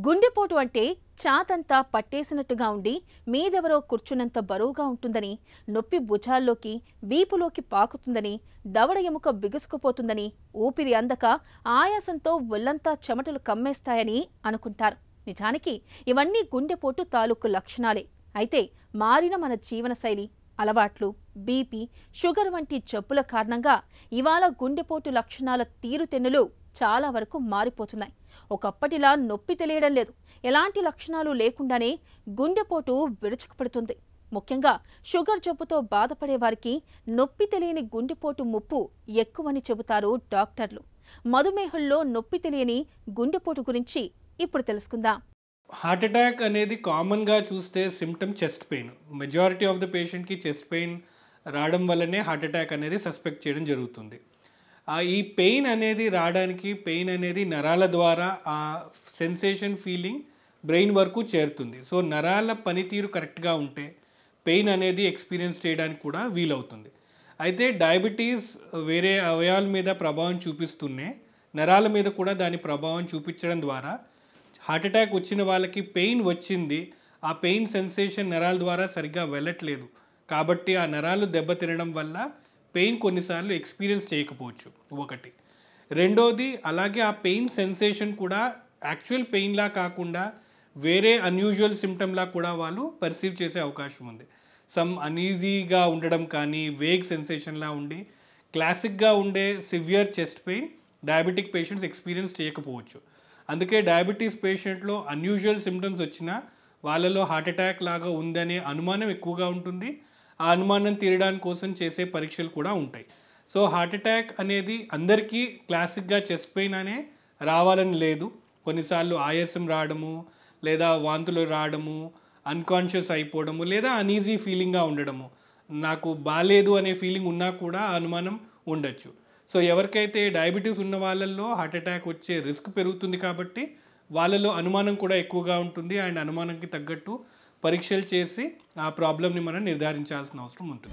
గుండెపోటు అంటే చాతంతా పట్టేసినట్టుగా ఉండి మీదెవరో కూర్చున్నంత బరువుగా ఉంటుందని, నొప్పి భుజాల్లోకి వీపులోకి పాకుతుందని, దవడ ఎముక బిగుసుకుపోతుందని, ఊపిరి అందక ఆయాసంతో ఒళ్లంతా చెమటలు కమ్మేస్తాయని అనుకుంటారు. నిజానికి ఇవన్నీ గుండెపోటు తాలూకు లక్షణాలే. అయితే మారిన మన జీవనశైలి, అలవాట్లు, బీపీ, షుగర్ వంటి జబ్బుల కారణంగా ఇవాళ గుండెపోటు లక్షణాల తీరుతెన్నులు చాలా వరకు మారిపోతున్నాయి. ఒకప్పటిలా నొప్పి తెలియడం లేదు. ఎలాంటి లక్షణాలు లేకుండానే గుండెపోటు విరుచుకుపడుతుంది. ముఖ్యంగా షుగర్ జబ్బుతో బాధపడే వారికి నొప్పి తెలియని గుండెపోటు ముప్పు ఎక్కువని చెబుతారు డాక్టర్లు. మధుమేహుల్లో నొప్పి తెలియని గుండెపోటు గురించి ఇప్పుడు తెలుసుకుందాం. హార్ట్ అటాక్ అనేది కామన్గా చూస్తే symptom chest pain. Majority of the పేషెంట్కి చెస్ట్ పెయిన్ రావడం వల్లనే హార్ట్ అటాక్ అనేది సస్పెక్ట్ చేయడం జరుగుతుంది. ఈ పెయిన్ అనేది రావడానికి పెయిన్ అనేది నరాల ద్వారా ఆ సెన్సేషన్ ఫీలింగ్ బ్రెయిన్ వరకు చేరుతుంది. సో నరాల పనితీరు కరెక్ట్గా ఉంటే పెయిన్ అనేది ఎక్స్పీరియన్స్ చేయడానికి కూడా వీలవుతుంది. అయితే డయాబెటీస్ వేరే అవయవాల మీద ప్రభావం చూపిస్తూనే నరాల మీద కూడా దాని ప్రభావం చూపించడం ద్వారా హార్ట్ అటాక్ వచ్చిన వాళ్ళకి పెయిన్ వచ్చింది, ఆ పెయిన్ సెన్సేషన్ నరాల ద్వారా సరిగ్గా వెళ్ళట్లేదు కాబట్టి ఆ నరాలు దెబ్బతినడం వల్ల పెయిన్ కొన్నిసార్లు ఎక్స్పీరియన్స్ చేయకపోవచ్చు ఒకటి. రెండోది, అలాగే ఆ పెయిన్ సెన్సేషన్ కూడా యాక్చువల్ పెయిన్లా కాకుండా వేరే అన్యూజువల్ సిమ్టమ్లా కూడా వాళ్ళు పర్సీవ్ చేసే అవకాశం ఉంది. సమ్ అన్ఈజీగా ఉండడం కానీ, వేగ్ సెన్సేషన్లా ఉండి క్లాసిక్గా ఉండే severe chest pain diabetic patients experience చేయకపోవచ్చు. అందుకే డయాబెటీస్ పేషెంట్లో అన్యూజువల్ సిమ్టమ్స్ వచ్చినా వాళ్ళలో హార్ట్ అటాక్ లాగా ఉందనే అనుమానం ఎక్కువగా ఉంటుంది. ఆ అనుమానం తీరడానికి కోసం చేసే పరీక్షలు కూడా ఉంటాయి. సో హార్ట్ అటాక్ అనేది అందరికీ క్లాసిక్గా చెస్ట్ పెయిన్ అనే రావాలని లేదు. కొన్నిసార్లు ఆయాసం రావడము, లేదా వాంతులు రావడము, అన్కాన్షియస్ అయిపోవడము, లేదా అన్ఈజీ ఫీలింగ్గా ఉండడము, నాకు బాలేదు అనే ఫీలింగ్ ఉన్నా కూడా ఆ అనుమానం ఉండొచ్చు. సో ఎవరికైతే డయాబెటీస్ ఉన్న వాళ్ళల్లో హార్ట్ అటాక్ వచ్చే రిస్క్ పెరుగుతుంది కాబట్టి వాళ్ళలో అనుమానం కూడా ఎక్కువగా ఉంటుంది. అండ్ అనుమానంకి తగ్గట్టు పరీక్షలు చేసి ఆ ప్రాబ్లమ్ని మనం నిర్ధారించాల్సిన అవసరం ఉంటుంది.